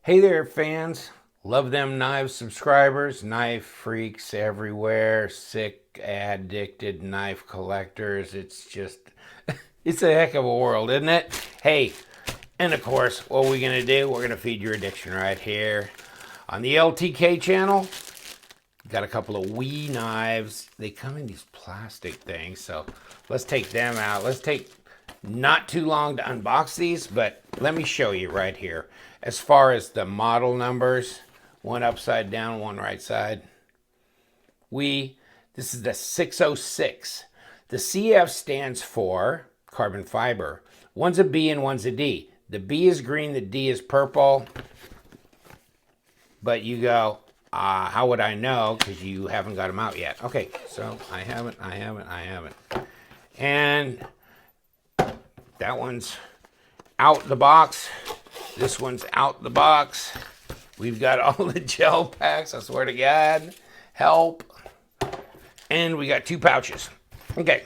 Hey there, fans. Love them knives subscribers, knife freaks everywhere, sick, addicted knife collectors. It's just, it's a heck of a world, isn't it? Hey, and of course, what are we going to do? We're going to feed your addiction right here on the LTK channel. Got a couple of wee knives. They come in these plastic things, so let's take them out. Let's take not too long to unbox these, but let me show you right here. As far as the model numbers, one upside down, one right side. This is the 606. The CF stands for carbon fiber. One's a B and one's a D. The B is green, the D is purple. But you go, how would I know? Because you haven't got them out yet. Okay, so I haven't. And that one's out the box. This one's out the box. We've got all the gel packs, I swear to God. Help. And we got 2 pouches. Okay.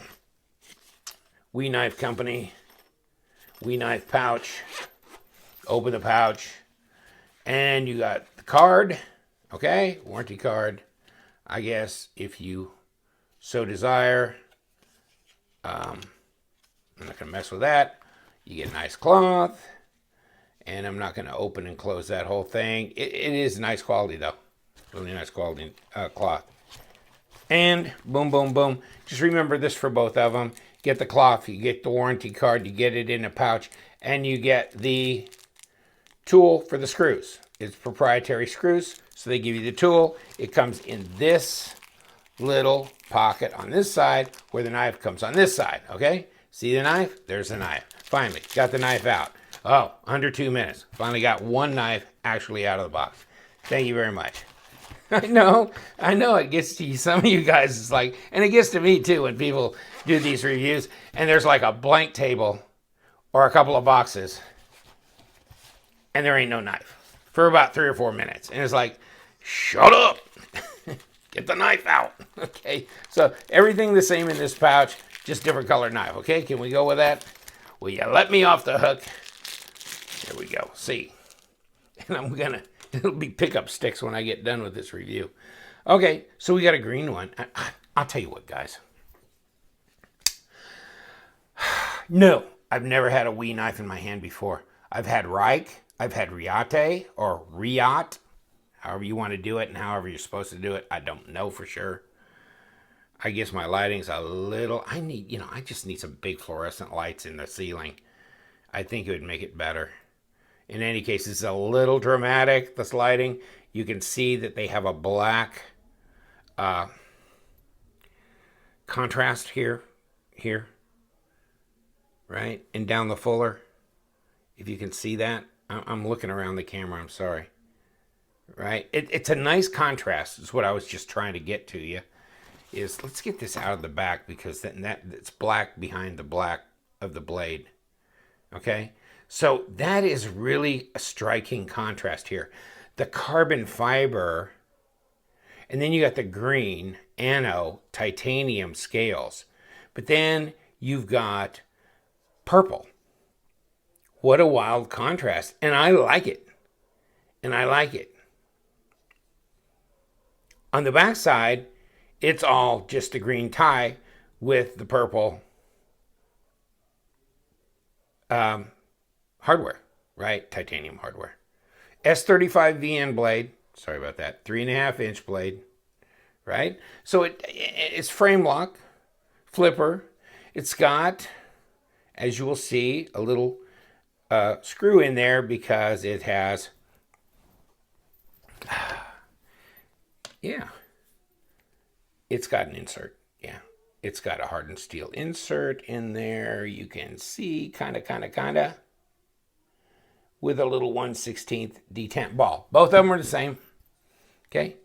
We Knife Company. We Knife pouch. Open the pouch. And you got the card. Okay, warranty card. I guess if you so desire. I'm not going to mess with that. You get a nice cloth. And I'm not going to open and close that whole thing. It is nice quality, though. Really nice quality cloth. And boom, boom, boom. Just remember this for both of them. Get the cloth, you get the warranty card, you get it in a pouch, and you get the tool for the screws. It's proprietary screws, so they give you the tool. It comes in this little pocket on this side where the knife comes on this side, okay? See the knife? There's the knife. Finally, got the knife out. Oh, under 2 minutes. Finally got one knife actually out of the box. Thank you very much. I know it gets to you. Some of you guys, it's like, and it gets to me too when people do these reviews and there's like a blank table or a couple of boxes and there ain't no knife for about 3 or 4 minutes. And it's like, shut up. Get the knife out. Okay, so everything the same in this pouch, just different color knife. Okay, can we go with that? Will you let me off the hook? There we go. See, and it'll be pickup sticks when I get done with this review. Okay, so we got a green one. I'll tell you what, guys. No, I've never had a wee knife in my hand before. I've had Reich, I've had Riate or Riot, however you want to do it and however you're supposed to do it. I don't know for sure. I guess my lighting's a little, I just need some big fluorescent lights in the ceiling. I think it would make it better. In any case, it's a little dramatic, this lighting. You can see that they have a black contrast here, right? And down the fuller, if you can see that. I'm looking around the camera, I'm sorry. Right? It's a nice contrast, is what I was just trying to get to you. Let's get this out of the back because it's black behind the black of the blade. Okay? So that is really a striking contrast here. The carbon fiber, and then you got the green anno titanium scales. But then you've got purple. What a wild contrast. And I like it. On the back side, it's all just the green tie with the purple hardware, right? Titanium hardware. S35 VN blade. Sorry about that. 3.5-inch blade, right? So it's framelock, flipper. It's got, as you will see, a little screw in there because it has, it's got an insert. Yeah. It's got a hardened steel insert in there. You can see kind of. With a little 1/16 detent ball. Both of them are the same. Okay.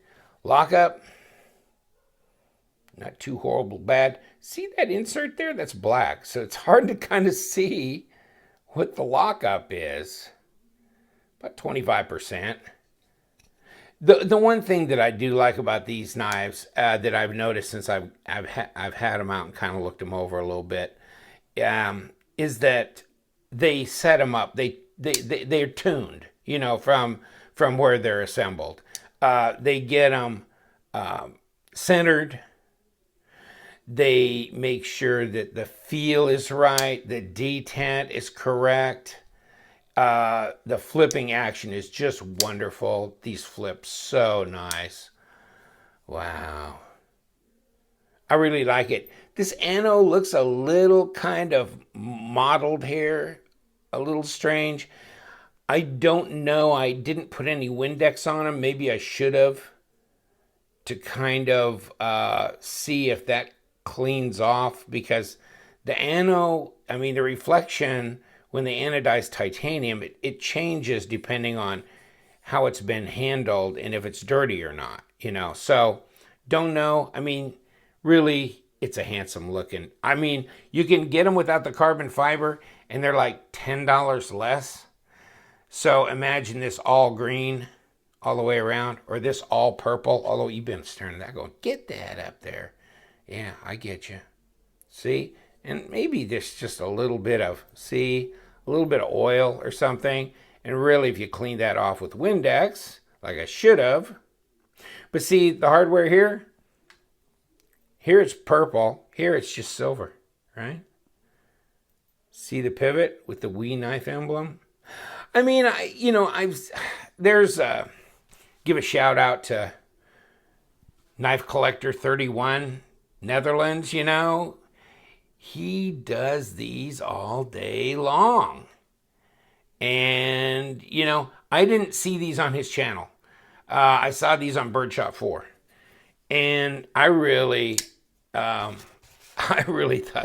Lock up. Not too horrible bad. See that insert there? That's black. So it's hard to kind of see what the lockup is. About 25%. The one thing that I do like about these knives that I've noticed since I've had them out and kind of looked them over a little bit is that they set them up. They're tuned, you know, from from where they're assembled. They get them centered. They make sure that the feel is right, the detent is correct. The flipping action is just wonderful. These flip so nice. Wow. I really like it. This ano looks a little kind of mottled here, a little strange. I don't know. I didn't put any Windex on them. Maybe I should have, to kind of see if that cleans off, because the ano, I mean, the reflection when they anodize titanium, it changes depending on how it's been handled and if it's dirty or not, you know. So, don't know. I mean, really, it's a handsome looking. I mean, you can get them without the carbon fiber, and they're like $10 less. So, imagine this all green all the way around, or this all purple, although you've been staring at that going, get that up there. Yeah, I get you. See? And maybe there's just a little bit of, a little bit of oil or something. And really, if you clean that off with Windex, like I should have. But see, the hardware here it's purple. Here it's just silver, right? See the pivot with the Wee knife emblem? I mean, give a shout out to Knife Collector 31, Netherlands, you know. He does these all day long. And, you know, I didn't see these on his channel. I saw these on Birdshot 4. And I really thought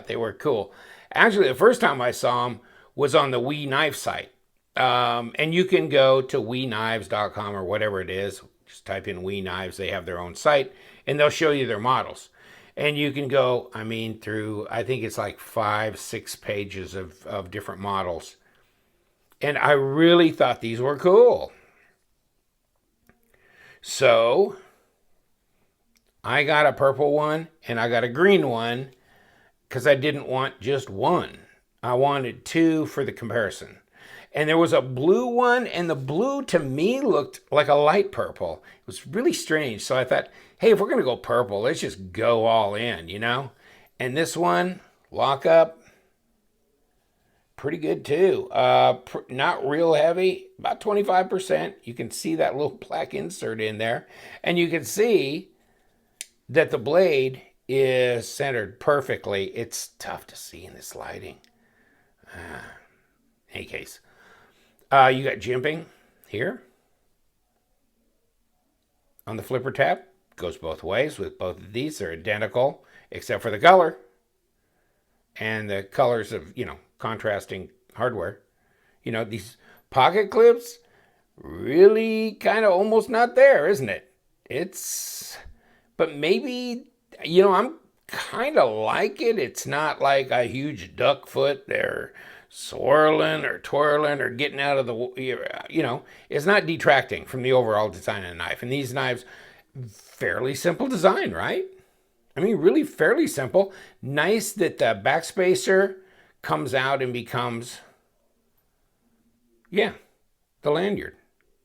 they were cool. Actually, the first time I saw them was on the Wee Knife site. And you can go to WeKnives.com or whatever it is. Just type in Wee Knives. They have their own site. And they'll show you their models. And you can go, I mean, through, I think it's like 5-6 pages of different models. And I really thought these were cool. So, I got a purple one and I got a green one because I didn't want just one. I wanted two for the comparison. And there was a blue one, and the blue to me looked like a light purple. It was really strange. So I thought, hey, if we're going to go purple, let's just go all in, you know? And this one, lock up, pretty good too. Not real heavy, about 25%. You can see that little black insert in there. And you can see that the blade is centered perfectly. It's tough to see in this lighting. In any case. You got jimping here on the flipper tab. Goes both ways with both of these. They're identical except for the color and the colors of, you know, contrasting hardware. You know, these pocket clips really kind of almost not there, isn't it? But maybe, you know, I'm kind of like it. It's not like a huge duck foot there, swirling or twirling or getting out of the, you know, it's not detracting from the overall design of the knife. And these knives, fairly simple design, right? I mean, really fairly simple. Nice that the backspacer comes out and becomes, yeah, the lanyard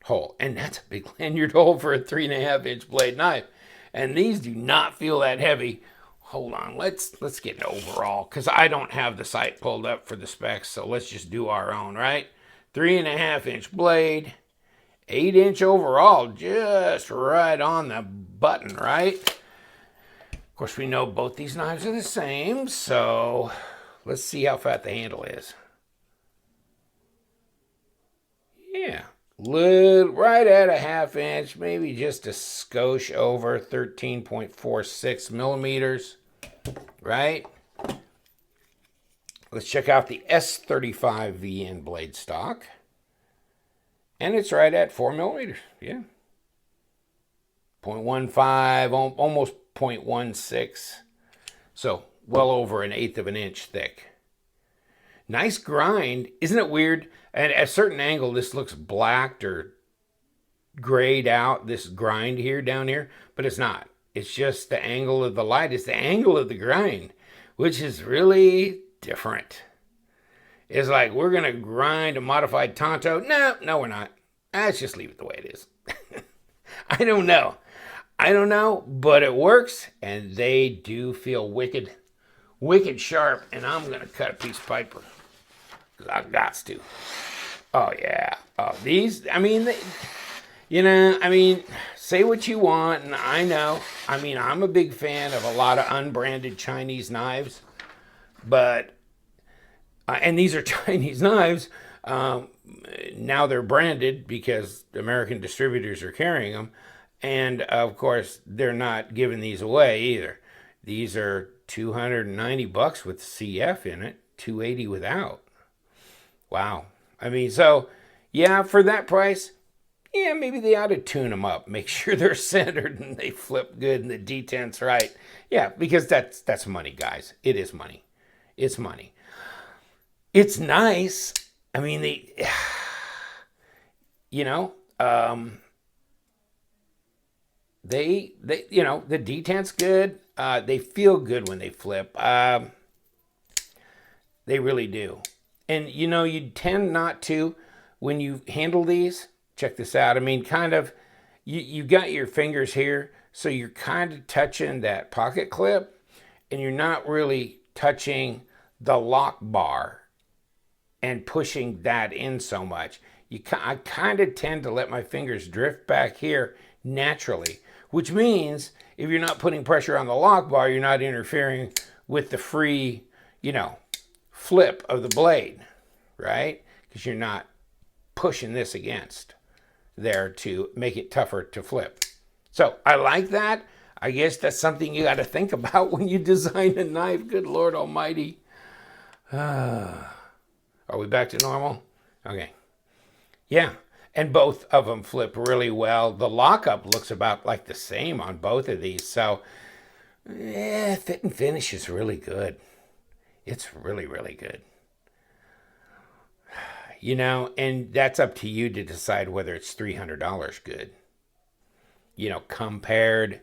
hole. And that's a big lanyard hole for a 3.5-inch blade knife. And these do not feel that heavy. Hold on, let's get an overall, because I don't have the site pulled up for the specs, so let's just do our own, right? 3.5-inch blade, 8-inch overall, just right on the button, right? Of course, we know both these knives are the same, so let's see how fat the handle is. Yeah, right at a 1/2 inch, maybe just a skosh over, 13.46 millimeters, right? Let's check out the S35 VN blade stock. And it's right at 4 millimeters, yeah. 0.15, almost 0.16. So, well over 1/8 of an inch thick. Nice grind. Isn't it weird? And at a certain angle, this looks blacked or grayed out, this grind here, down here. But it's not. It's just the angle of the light. It's the angle of the grind, which is really different. It's like, we're going to grind a modified Tonto. No, we're not. Let's just leave it the way it is. I don't know. But it works, and they do feel wicked sharp, and I'm going to cut a piece of paper. Because I got to. Oh, yeah. Oh, these, I mean, say what you want, and I know. I mean, I'm a big fan of a lot of unbranded Chinese knives, but, and these are Chinese knives. Now they're branded because American distributors are carrying them. And, of course, they're not giving these away either. These are $290 with CF in it, $280 without. Wow. I mean, so, yeah, for that price, yeah, maybe they ought to tune them up. Make sure they're centered and they flip good and the detent's right. Yeah, because that's money, guys. It is money. It's money. It's nice. I mean, they, the detent's good. They feel good when they flip. They really do. And, you tend not to, when you handle these, check this out. I mean, kind of, you got your fingers here, so you're kind of touching that pocket clip, and you're not really touching the lock bar and pushing that in so much. I kind of tend to let my fingers drift back here naturally, which means if you're not putting pressure on the lock bar, you're not interfering with the free, flip of the blade, right? Because you're not pushing this against there to make it tougher to flip. So I like that. I guess that's something you got to think about when you design a knife. Good Lord Almighty. Are we back to normal? Okay. Yeah. And both of them flip really well. The lockup looks about like the same on both of these. So, yeah, fit and finish is really good. It's really, really good. And that's up to you to decide whether it's $300 good. Compared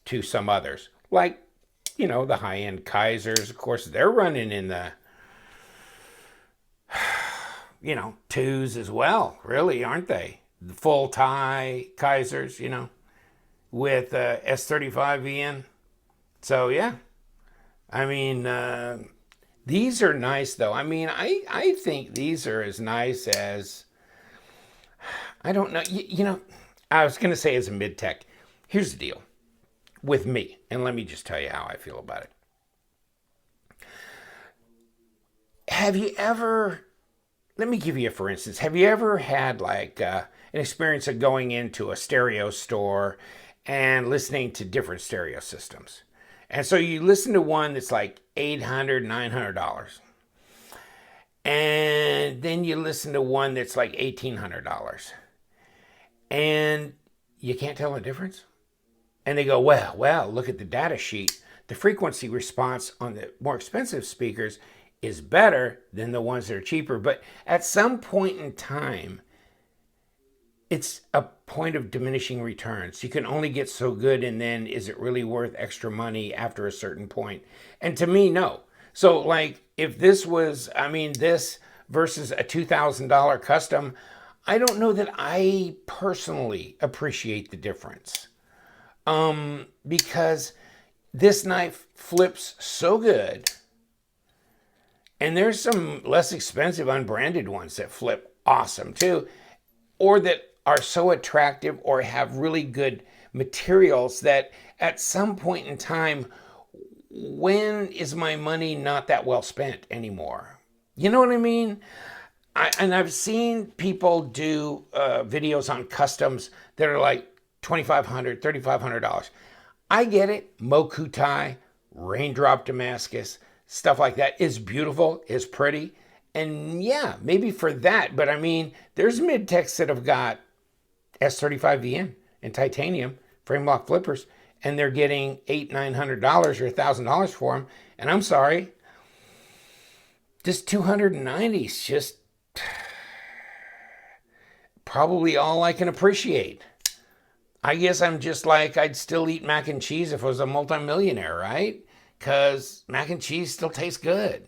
to some others. Like, the high-end Kaisers, of course, they're running in the twos as well, really, aren't they? The full tie Kaisers, with S35VN. So, yeah. I mean, these are nice, though. I mean, I think these are as nice as, I don't know, I was going to say as a mid-tech. Here's the deal with me, and let me just tell you how I feel about it. Let me give you a for instance. Have you ever had like an experience of going into a stereo store and listening to different stereo systems? And so you listen to one that's like $800, $900. And then you listen to one that's like $1,800. And you can't tell the difference? And they go, well, look at the data sheet. The frequency response on the more expensive speakers is better than the ones that are cheaper. But at some point in time, it's a point of diminishing returns. You can only get so good, and then is it really worth extra money after a certain point? And to me, no. So like if this was, this versus a $2,000 custom, I don't know that I personally appreciate the difference. Because this knife flips so good. And there's some less expensive unbranded ones that flip awesome too, or that are so attractive or have really good materials that at some point in time, when is my money not that well spent anymore? You know what I mean? I've seen people do videos on customs that are like $2,500, $3,500. I get it. Mokutai, raindrop Damascus, stuff like that is beautiful, is pretty. And yeah, maybe for that. But there's mid-techs that have got S35VN and titanium framelock flippers, and they're getting $800, $900 or $1,000 for them. And I'm sorry, just $290 is just probably all I can appreciate. I guess I'm just like, I'd still eat mac and cheese if I was a multimillionaire, right? Because mac and cheese still tastes good.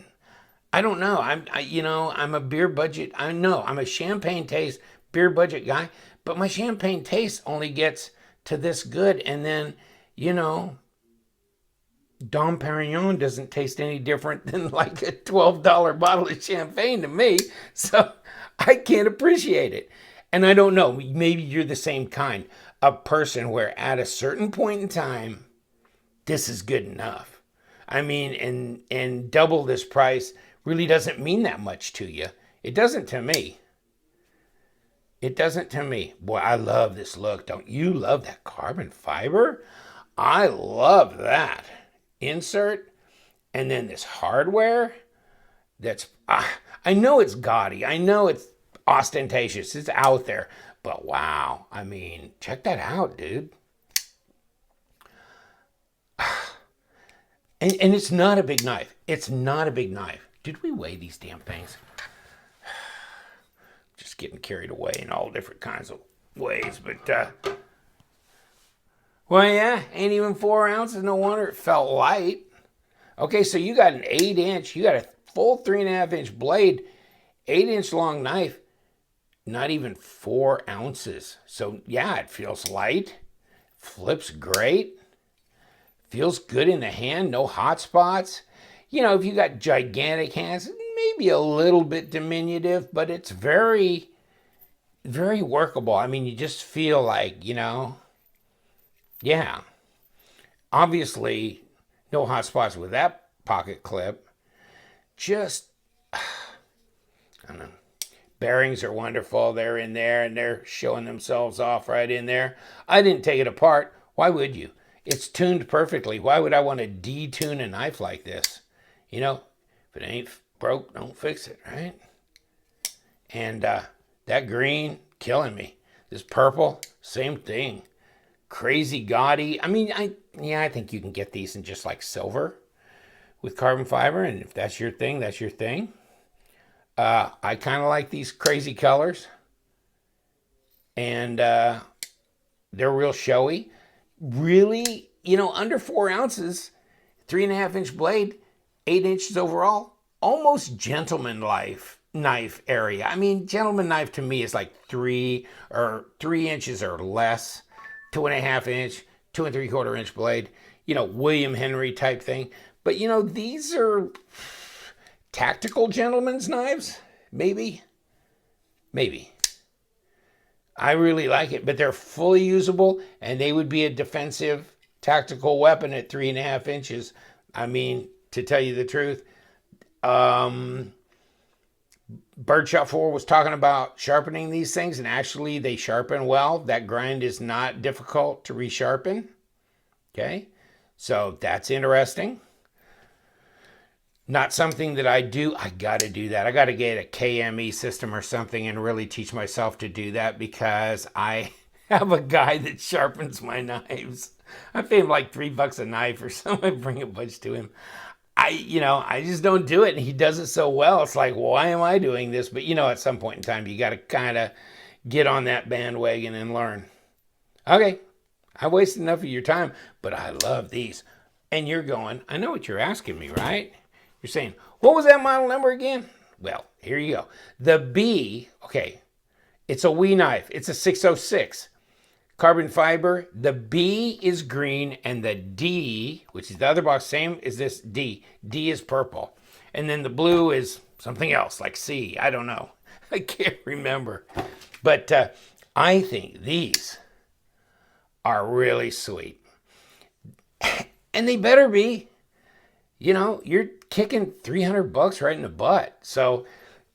I don't know. I'm a beer budget. I know I'm a champagne taste beer budget guy, but my champagne taste only gets to this good. And then, you know, Dom Perignon doesn't taste any different than like a $12 bottle of champagne to me. So I can't appreciate it. And I don't know, maybe you're the same kind of person where at a certain point in time, this is good enough. I mean, and double this price really doesn't mean that much to you. It doesn't to me. It doesn't to me. Boy, I love this look. Don't you love that carbon fiber? I love that. Insert, and then this hardware that's, I know it's gaudy. I know it's ostentatious. It's out there. But wow, I mean, check that out, dude. And it's not a big knife. It's not a big knife. Did we weigh these damn things? Just getting carried away in all different kinds of ways. But, well, yeah, ain't even 4 ounces. No wonder it felt light. Okay, so you got an 8-inch. You got a full 3.5-inch blade, 8-inch long knife. Not even 4 ounces. So, yeah, it feels light. Flips great. Feels good in the hand, no hot spots. You know, if you got gigantic hands, maybe a little bit diminutive, but it's very, very workable. I mean, you just feel like, you know, yeah. Obviously, no hot spots with that pocket clip. Just, I don't know. Bearings are wonderful. They're in there and they're showing themselves off right in there. I didn't take it apart. Why would you? It's tuned perfectly. Why would I want to detune a knife like this? You know, if it ain't broke, don't fix it, right? And that green, killing me. This purple, same thing. Crazy gaudy. I mean, I think you can get these in just like silver with carbon fiber. And if that's your thing, that's your thing. I kind of like these crazy colors. And they're real showy. Really, you know, under 4 ounces, 3.5-inch blade, 8 inches overall, almost gentleman knife area. I mean, gentleman knife to me is like 3 inches or less, 2.5 inch, 2 3/4 inch blade, you know, William Henry type thing. But, you know, these are tactical gentleman's knives, maybe. I really like it, but they're fully usable, and they would be a defensive tactical weapon at 3.5 inches. I mean, to tell you the truth, Birdshot 4 was talking about sharpening these things, and actually they sharpen well. That grind is not difficult to resharpen. Okay, so that's interesting. Not something that I do. I got to do that. I got to get a KME system or something and really teach myself to do that, because I have a guy that sharpens my knives. I pay him like $3 a knife or something. I bring a bunch to him. I just don't do it. And he does it so well. It's like, why am I doing this? But, you know, at some point in time, you got to kind of get on that bandwagon and learn. Okay, I wasted enough of your time, but I love these. And you're going, I know what you're asking me, right? You're saying, what was that model number again? Well, here you go. The B, okay, it's a wee knife. It's a 606. Carbon fiber. The B is green, and the D, which is the other box, same as this D. D is purple. And then the blue is something else, like C. I don't know. I can't remember. But I think these are really sweet. And they better be. You know, you're kicking $300 right in the butt. So,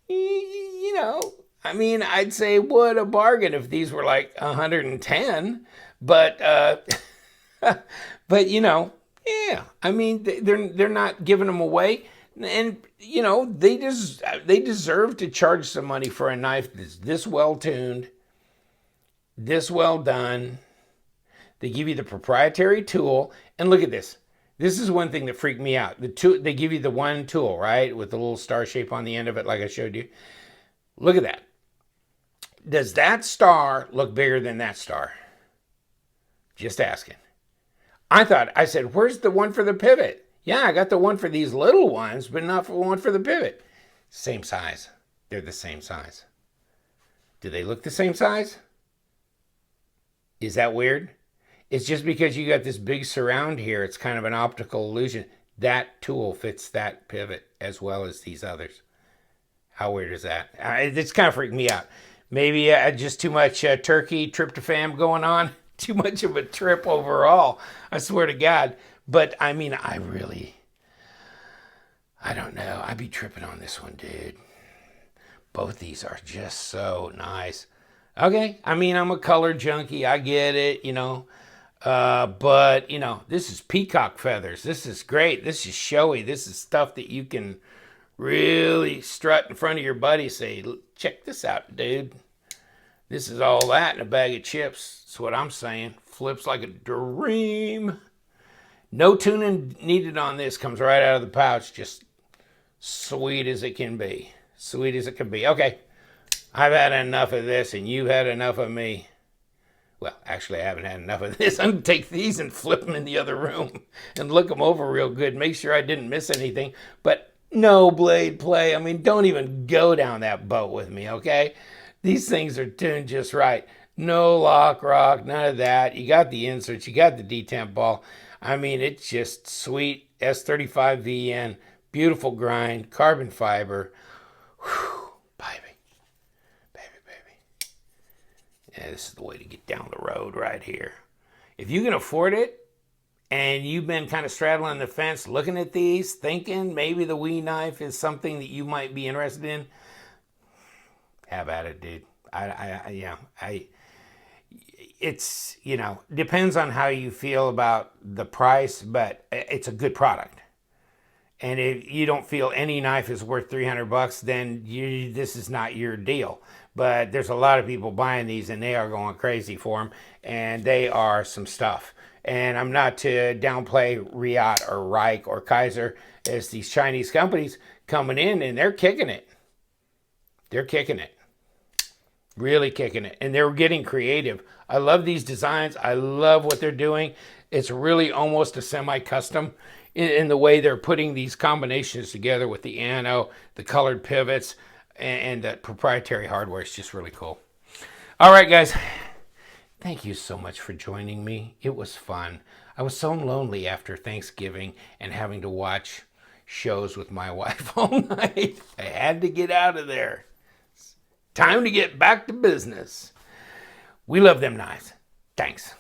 you know, I mean, I'd say what a bargain if these were like 110. But, but you know, yeah. I mean, they're not giving them away, and you know, they deserve to charge some money for a knife that's this well tuned, this well done. They give you the proprietary tool, and look at this. This is one thing that freaked me out. They give you the one tool, right? With the little star shape on the end of it, like I showed you. Look at that. Does that star look bigger than that star? Just asking. I said, where's the one for the pivot? Yeah, I got the one for these little ones, but not for one for the pivot. Same size. They're the same size. Do they look the same size? Is that weird? It's just because you got this big surround here. It's kind of an optical illusion. That tool fits that pivot as well as these others. How weird is that? It's kind of freaked me out. Maybe just too much turkey tryptophan going on. Too much of a trip overall. I swear to God. But I mean, I don't know. I'd be tripping on this one, dude. Both these are just so nice. Okay, I mean, I'm a color junkie. I get it, but, this is peacock feathers. This is great. This is showy. This is stuff that you can really strut in front of your buddy. Say, check this out, dude. This is all that in a bag of chips. That's what I'm saying. Flips like a dream. No tuning needed on this. Comes right out of the pouch. Just sweet as it can be. Sweet as it can be. Okay. I've had enough of this and you've had enough of me. Well, actually, I haven't had enough of this. I'm going to take these and flip them in the other room and look them over real good. Make sure I didn't miss anything. But no blade play. I mean, don't even go down that boat with me, okay? These things are tuned just right. No lock rock, none of that. You got the inserts. You got the detemp ball. I mean, it's just sweet. S35VN. Beautiful grind. Carbon fiber. Whew, baby. Yeah, this is the way to get down the road right here. If you can afford it and you've been kind of straddling the fence looking at these, thinking maybe the Wee knife is something that you might be interested in, have at it, dude. It's, depends on how you feel about the price, but it's a good product. And if you don't feel any knife is worth $300, then this is not your deal. But there's a lot of people buying these and they are going crazy for them. And they are some stuff. And I'm not to downplay Riot or Reich or Kaiser as these Chinese companies coming in and they're kicking it. They're kicking it. Really kicking it. And they're getting creative. I love these designs. I love what they're doing. It's really almost a semi-custom in the way they're putting these combinations together with the ano, the colored pivots, and the proprietary hardware. It's just really cool. All right, guys. Thank you so much for joining me. It was fun. I was so lonely after Thanksgiving and having to watch shows with my wife all night. I had to get out of there. Time to get back to business. We love them knives. Thanks.